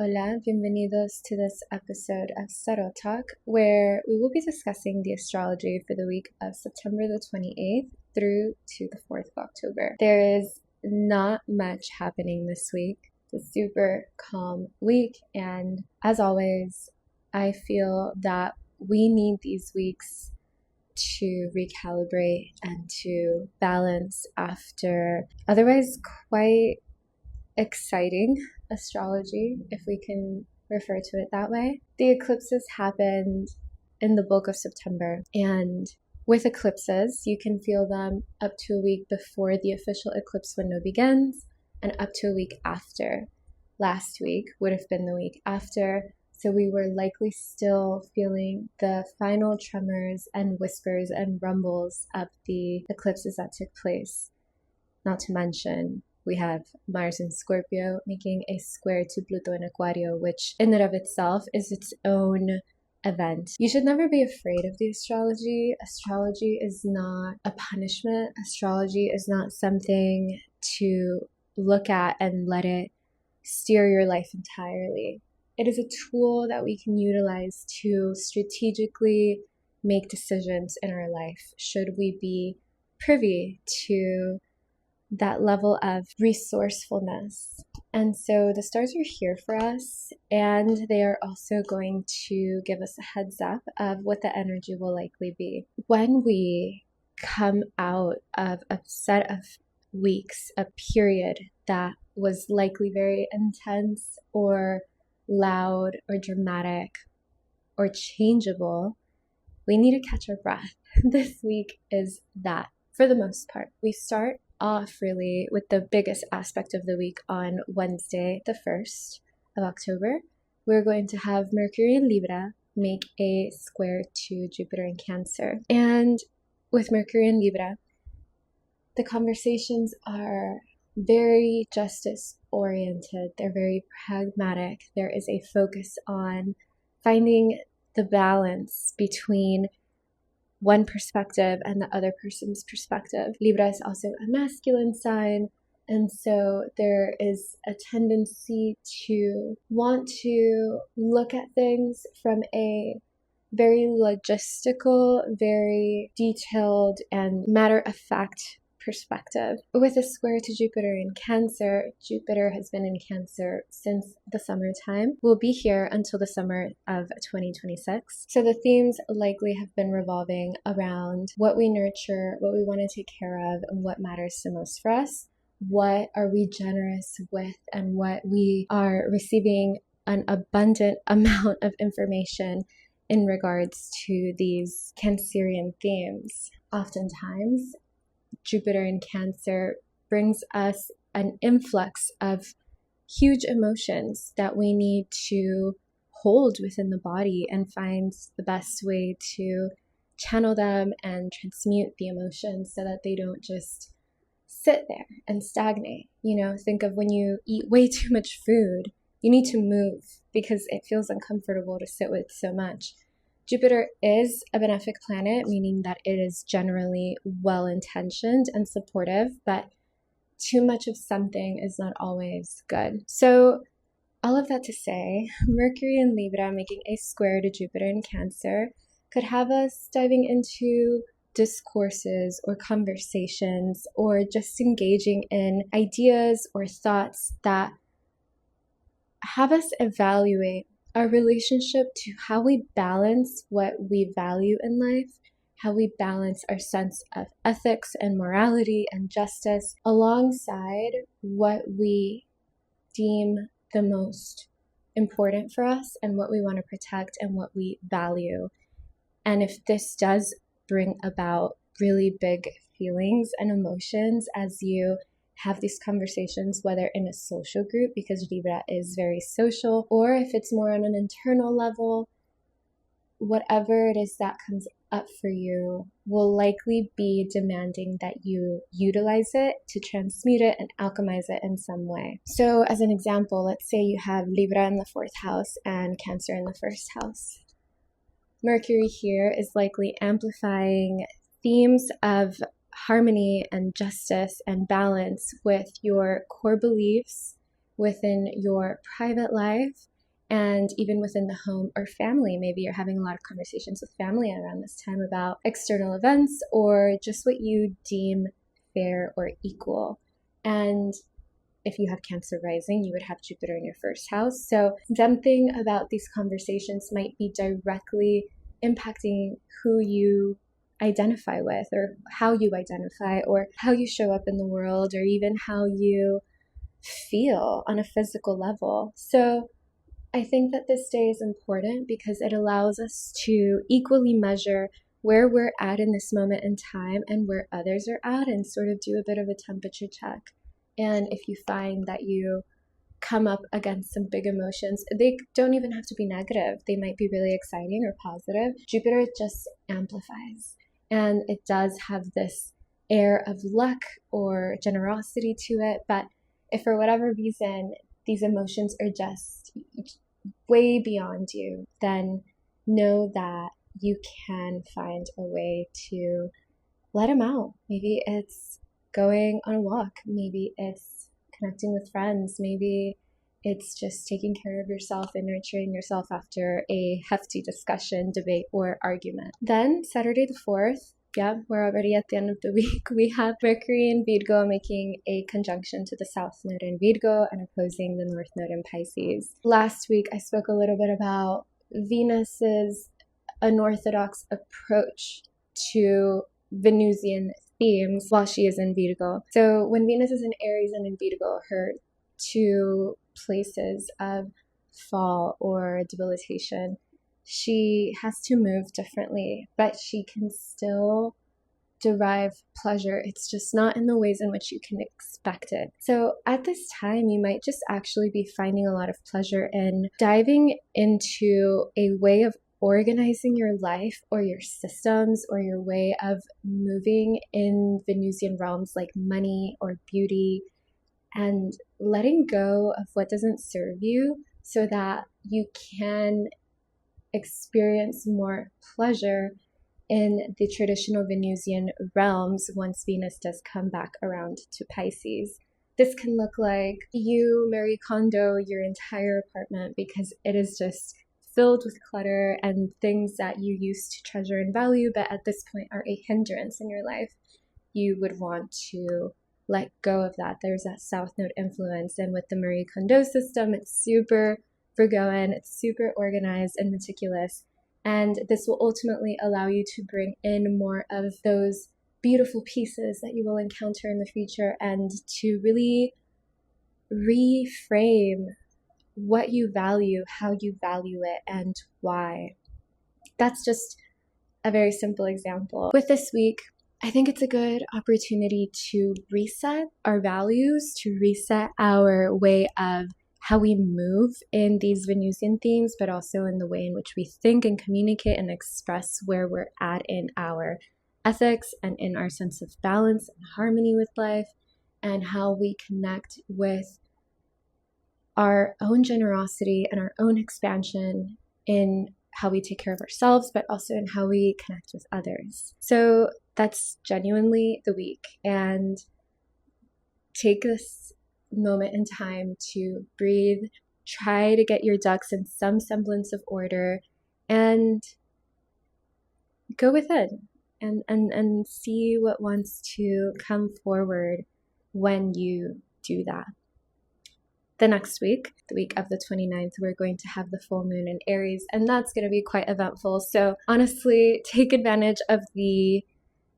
Hola, bienvenidos to this episode of Starot Talk, where we will be discussing the astrology for the week of September the 28th through to the 4th of October. There is not much happening this week. It's a super calm week, and as always, I feel that we need these weeks to recalibrate and to balance after otherwise quite exciting astrology, if we can refer to it that way. The eclipses happened in the bulk of September, and with eclipses, you can feel them up to a week before the official eclipse window begins and up to a week after. Last week would have been the week after, so we were likely still feeling the final tremors and whispers and rumbles of the eclipses that took place. Not to mention, we have Mars in Scorpio making a square to Pluto in Aquario, which in and of itself is its own event. You should never be afraid of the astrology. Astrology is not a punishment. Astrology is not something to look at and let it steer your life entirely. It is a tool that we can utilize to strategically make decisions in our life should we be privy to that level of resourcefulness. And so the stars are here for us, and they are also going to give us a heads up of what the energy will likely be. When we come out of a set of weeks, a period that was likely very intense or loud or dramatic or changeable, we need to catch our breath. This week is that for the most part. We start off really with the biggest aspect of the week on Wednesday, the 1st of October. We're going to have Mercury in Libra make a square to Jupiter in Cancer. And with Mercury in Libra, the conversations are very justice oriented. They're very pragmatic. There is a focus on finding the balance between one perspective and the other person's perspective. Libra is also a masculine sign, and so there is a tendency to want to look at things from a very logistical, very detailed, and matter-of-fact perspective. With a square to Jupiter in Cancer, Jupiter has been in Cancer since the summertime. We'll be here until the summer of 2026. So the themes likely have been revolving around what we nurture, what we want to take care of, and what matters the most for us. What are we generous with, and what we are receiving an abundant amount of information in regards to these Cancerian themes. Oftentimes, Jupiter in Cancer brings us an influx of huge emotions that we need to hold within the body and find the best way to channel them and transmute the emotions so that they don't just sit there and stagnate. Think of when you eat way too much food, you need to move because it feels uncomfortable to sit with so much. Jupiter is a benefic planet, meaning that it is generally well-intentioned and supportive, but too much of something is not always good. So all of that to say, Mercury in Libra making a square to Jupiter in Cancer could have us diving into discourses or conversations or just engaging in ideas or thoughts that have us evaluate our relationship to how we balance what we value in life, how we balance our sense of ethics and morality and justice alongside what we deem the most important for us and what we want to protect and what we value. And if this does bring about really big feelings and emotions as you have these conversations, whether in a social group, because Libra is very social, or if it's more on an internal level, whatever it is that comes up for you will likely be demanding that you utilize it to transmute it and alchemize it in some way. So as an example, let's say you have Libra in the 4th house and Cancer in the 1st house. Mercury here is likely amplifying themes of harmony and justice and balance with your core beliefs within your private life And even within the home or family, maybe you're having a lot of conversations with family around this time about external events or just what you deem fair or equal. And if you have Cancer rising, you would have Jupiter in your first house. So something about these conversations might be directly impacting who you identify with, or how you identify, or how you show up in the world, or even how you feel on a physical level. So I think that this day is important because it allows us to equally measure where we're at in this moment in time and where others are at, and sort of do a bit of a temperature check. And if you find that you come up against some big emotions, they don't even have to be negative. They might be really exciting or positive. Jupiter just amplifies. And it does have this air of luck or generosity to it. But if for whatever reason these emotions are just way beyond you, then know that you can find a way to let them out. Maybe it's going on a walk. Maybe it's connecting with friends. Maybe it's just taking care of yourself and nurturing yourself after a hefty discussion, debate, or argument. Then Saturday the 4th, yeah, we're already at the end of the week. We have Mercury in Virgo making a conjunction to the South Node in Virgo and opposing the North Node in Pisces. Last week, I spoke a little bit about Venus's unorthodox approach to Venusian themes while she is in Virgo. So when Venus is in Aries and in Virgo, her two places of fall or debilitation, she has to move differently, but she can still derive pleasure. It's just not in the ways in which you can expect it. So at this time, you might just actually be finding a lot of pleasure in diving into a way of organizing your life or your systems or your way of moving in Venusian realms like money or beauty, and letting go of what doesn't serve you so that you can experience more pleasure in the traditional Venusian realms once Venus does come back around to Pisces. This can look like you Marie Kondo your entire apartment because it is just filled with clutter and things that you used to treasure and value, but at this point are a hindrance in your life. You would want to let go of that. There's that South Node influence, and with the Marie Kondo system, it's super Virgoan, it's super organized and meticulous, and this will ultimately allow you to bring in more of those beautiful pieces that you will encounter in the future, and to really reframe what you value, how you value it, and why. That's just a very simple example. With this week, I think it's a good opportunity to reset our values, to reset our way of how we move in these Venusian themes, but also in the way in which we think and communicate and express where we're at in our ethics and in our sense of balance and harmony with life, and how we connect with our own generosity and our own expansion in how we take care of ourselves, but also in how we connect with others. So that's genuinely the week. And take this moment in time to breathe, try to get your ducks in some semblance of order, and go within and see what wants to come forward when you do that. The next week, the week of the 29th, we're going to have the full moon in Aries, and that's going to be quite eventful. So honestly, take advantage of the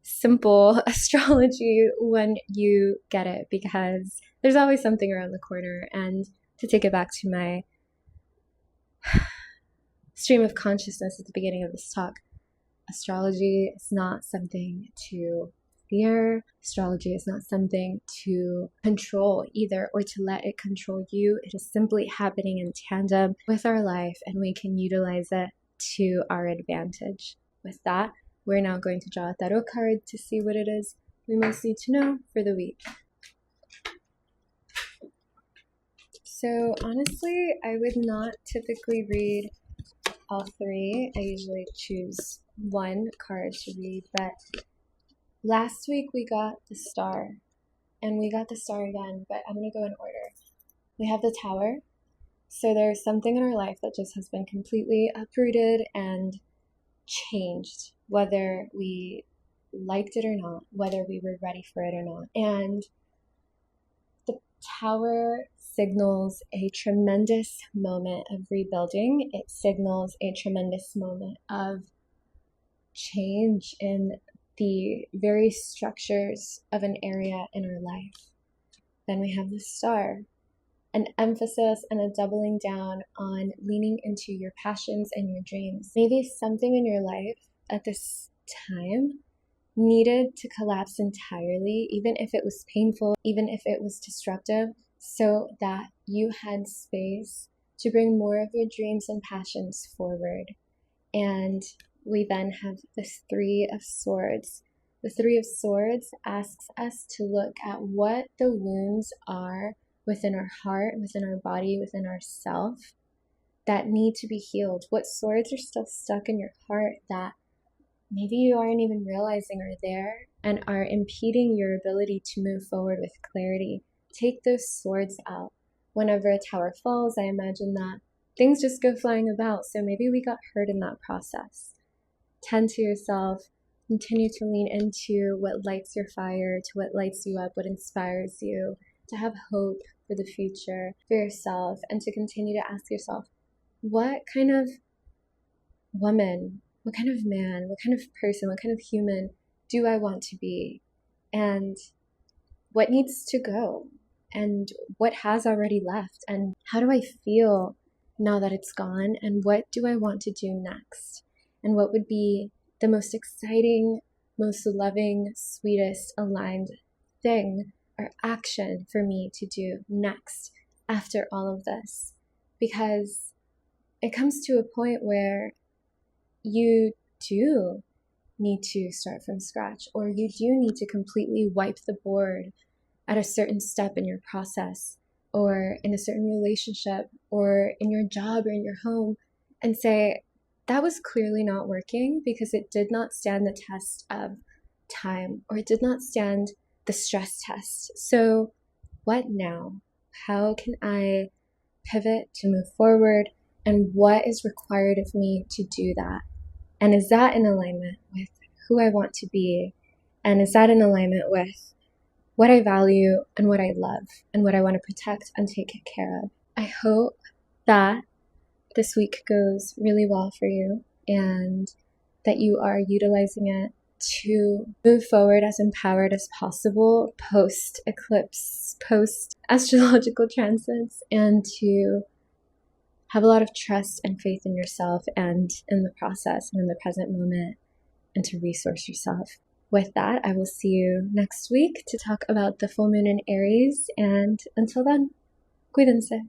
simple astrology when you get it, because there's always something around the corner. And to take it back to my stream of consciousness at the beginning of this talk, astrology is not something to fear. Astrology is not something to control either, or to let it control you. It is simply happening in tandem with our life, and we can utilize it to our advantage. With that, we're now going to draw a tarot card to see what it is we most need to know for the week. So honestly, I would not typically read all three. I usually choose one card to read, but last week we got the Star, and we got the Star again, but I'm going to go in order. We have the Tower. So there's something in our life that just has been completely uprooted and changed, whether we liked it or not, whether we were ready for it or not. And the Tower signals a tremendous moment of rebuilding. It signals a tremendous moment of change in the very structures of an area in our life. Then we have the Star, an emphasis and a doubling down on leaning into your passions and your dreams. Maybe something in your life at this time needed to collapse entirely, even if it was painful, even if it was disruptive, so that you had space to bring more of your dreams and passions forward. And we then have the Three of Swords. The Three of Swords asks us to look at what the wounds are within our heart, within our body, within ourself that need to be healed. What swords are still stuck in your heart that maybe you aren't even realizing are there and are impeding your ability to move forward with clarity. Take those swords out. Whenever a tower falls, I imagine that things just go flying about. So maybe we got hurt in that process. Tend to yourself. Continue to lean into what lights your fire, to what lights you up, what inspires you, to have hope for the future, for yourself, and to continue to ask yourself, what kind of woman, what kind of man, what kind of person, what kind of human do I want to be? And what needs to go? And what has already left? And how do I feel now that it's gone? And what do I want to do next? And what would be the most exciting, most loving, sweetest, aligned thing or action for me to do next after all of this? Because it comes to a point where you do need to start from scratch, or you do need to completely wipe the board at a certain step in your process, or in a certain relationship, or in your job, or in your home, and say, that was clearly not working because it did not stand the test of time, or it did not stand the stress test. So what now? How can I pivot to move forward? And what is required of me to do that? And is that in alignment with who I want to be? And is that in alignment with what I value and what I love and what I want to protect and take care of? I hope that this week goes really well for you and that you are utilizing it to move forward as empowered as possible post-eclipse, post-astrological transits, and to have a lot of trust and faith in yourself and in the process and in the present moment, and to resource yourself. With that, I will see you next week to talk about the full moon in Aries, and until then, cuídense.